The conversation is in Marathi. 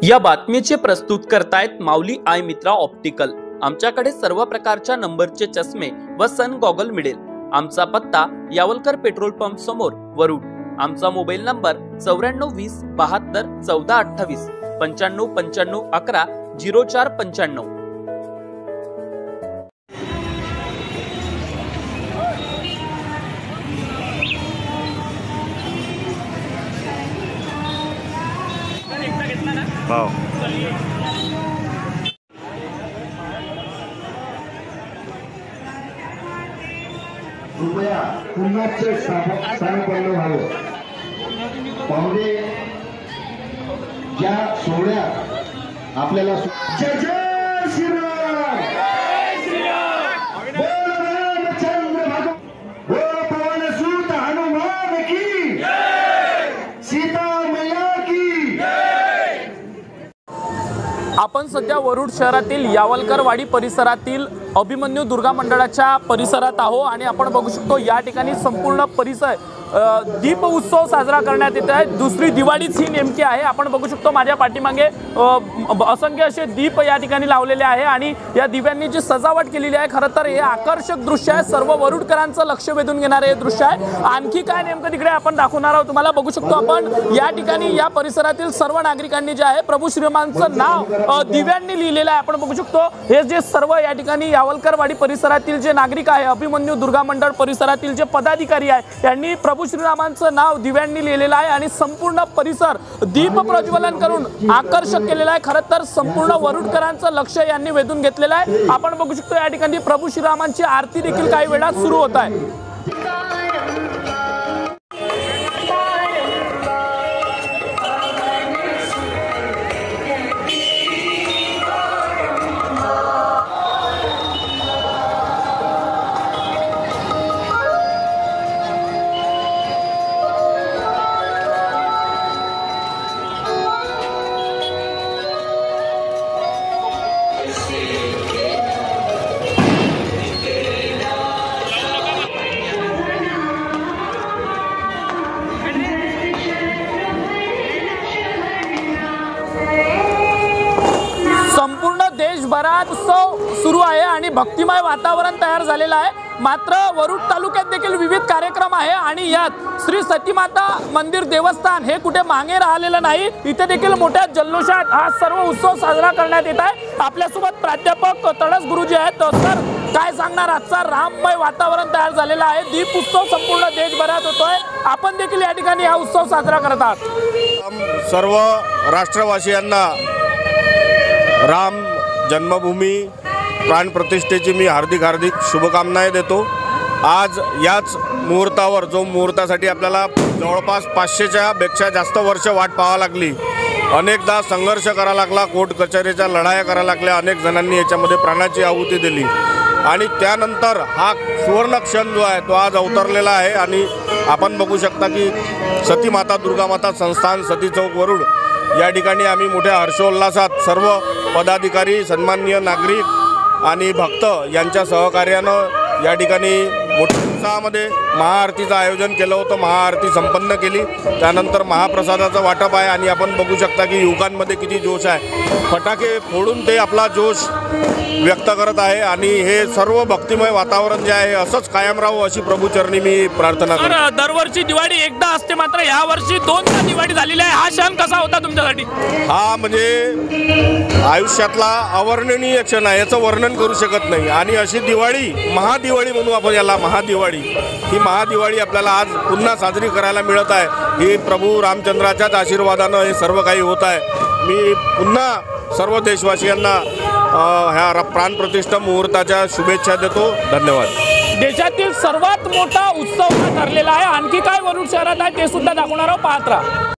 या बातमीचे प्रस्तुत करतायत माऊली आय मित्रा ऑप्टिकल। आमच्याकडे सर्व प्रकारच्या नंबरचे चष्मे व सन गॉगल मिळेल। आमचा पत्ता यावलकर पेट्रोल पंप समोर वरुड। आमचा मोबाईल नंबर 9420 72 14 28 95 95 11 04 95। वाव कृपया पुन्हाचे स्थानपन्न व्हावं। पाहुणे ज्या सोहळ्यात आपल्याला जय जय श्रीराम, जय श्रीराम, बोल रामचंद्र भगवान, बोल पवन सुत हनुमान की जय, सीता मैया की जय। आपण सध्या वरुड शहरातील यावलकरवाडी परिसरातील अभिमन्यू दुर्गा मंडळाच्या परिसरात आहोत आणि आपण बघू शकतो या ठिकाणी संपूर्ण परिसर दीप उत्सव साजरा करण्यात येत आहे। दुसरी दिवाळीच ही नेमकी आहे। आपण बघू शकतो माझ्या पाठीमागे असंख्य असे दीप या ठिकाणी लावलेले आहे आणि या दिव्यांनी जी सजावट केलेली आहे, खरं तर हे आकर्षक दृश्य आहे। सर्व वरुडकरांचं लक्ष वेधून घेणारे हे दृश्य आहे। आणखी काय नेमकं तिकडे आपण दाखवणार आहोत तुम्हाला। बघू शकतो आपण या ठिकाणी या परिसरातील सर्व नागरिकांनी जे आहे प्रभू श्रीरामांचं नाव दिव्यांनी लिहिलेलं आहे। आपण बघू शकतो हे जे सर्व या ठिकाणी यावलकरवाडी परिसरातील जे नागरिक आहे, अभिमन्यू दुर्गा मंडळ परिसरातील जे पदाधिकारी आहे, यांनी प्रभू श्रीरामांचं नाव दिव्यांनी लिहिलेलं आहे आणि संपूर्ण परिसर दीप प्रज्वलन करून आकर्षक केलेला आहे। खरं तर संपूर्ण वरुडकरांचं लक्ष यांनी वेधून घेतलेलं आहे। आपण बघू शकतो या ठिकाणी प्रभू श्रीरामांची आरती देखील काही वेळात सुरू होत आहे। संपूर्ण देशभरात उत्सव सुरू आहे आणि भक्तिमय वातावरण तयार झालेलं आहे। मात्र वरुड तालुक्यात देखील विविध कार्यक्रम आहे आणि यात श्री सतीमाता मंदिर देवस्थान हे कुठे मागे राहिलेलं नाही। इथे देखील मोठ्या जल्लोषात हा सर्व उत्सव साजरा करण्यात येत आहे। आपल्यासोबत प्राध्यापक तळस गुरुजी आहेत। सर, काय सांगणार? आजचा राममय वातावरण तयार झालेला आहे। दीप उत्सव संपूर्ण देशभरात होतोय, आपण देखील या ठिकाणी हा उत्सव साजरा करत आहात। सर्व राष्ट्रवासियांना राम जन्मभूमी प्राण प्रतिष्ठेची मी हार्दिक शुभकामनाएं देतो। आज याच मुहूर्तावर, जो मुहूर्तासाठी आपल्याला जवळपास 500च्या पेक्षा जास्त वर्ष वाट पाहावी लागली, अनेकदा संघर्ष करावा लागला, कोर्ट कचेरीच्या लढाया कराव्या लागल्या, अनेक जणांनी याच्यामध्ये प्राणाची आहुती दिली आणि त्यानंतर हा सुवर्ण क्षण जो आहे तो आज अवतरलेला आहे। आणि आपण बघू शकता की सतीमाता दुर्गामाता संस्थान सती चौक वरुड या ठिकाणी आम्ही मोठ्या हर्षोल्लासात सर्व पदाधिकारी, सन्माननीय नागरिक आणि भक्त यांच्या सहकार्यानं या ठिकाणी मोठ्या उत्साहामध्ये महाआरतीचं आयोजन केलं होतं। महाआरती संपन्न केली, त्यानंतर महाप्रसादाचं वाटप आहे आणि आपण बघू शकता की युवकांमध्ये किती जोश आहे। फटाके फोडून ते आपला जोश व्यक्त करत आहे आणि हे सर्व भक्तिमय वातावरण जे आहे असंच कायम राहावं अशी प्रभूचरणी मी प्रार्थना करतो। दरवर्षी दिवाळी एकदा असते, मात्र या वर्षी दोनदा दिवाळी झालेली आहे। हा क्षण कसा होता तुमच्यासाठी? हा म्हणजे आयुष्यातला अवर्णनीय क्षण आहे, याचं वर्णन करू शकत नाही। आणि अशी दिवाळी, महादिवाळी म्हणू आपण याला, महादिवाळी, ही महादिवाळी आपल्याला आज पुन्हा साजरी करायला मिळत आहे। ही प्रभू रामचंद्राच्याच आशीर्वादानं हे सर्व काही होत आहे। मी पुन्हा सर्व देशवासियांना ह्या प्राणप्रतिष्ठा मुहूर्ताच्या शुभेच्छा देतो। धन्यवाद। देशातील सर्वात मोठा उत्सव ठरलेला आहे। आणखी काय वरुड शहरात आहे ते सुद्धा दाखवणार आहोत, पाहत राहा।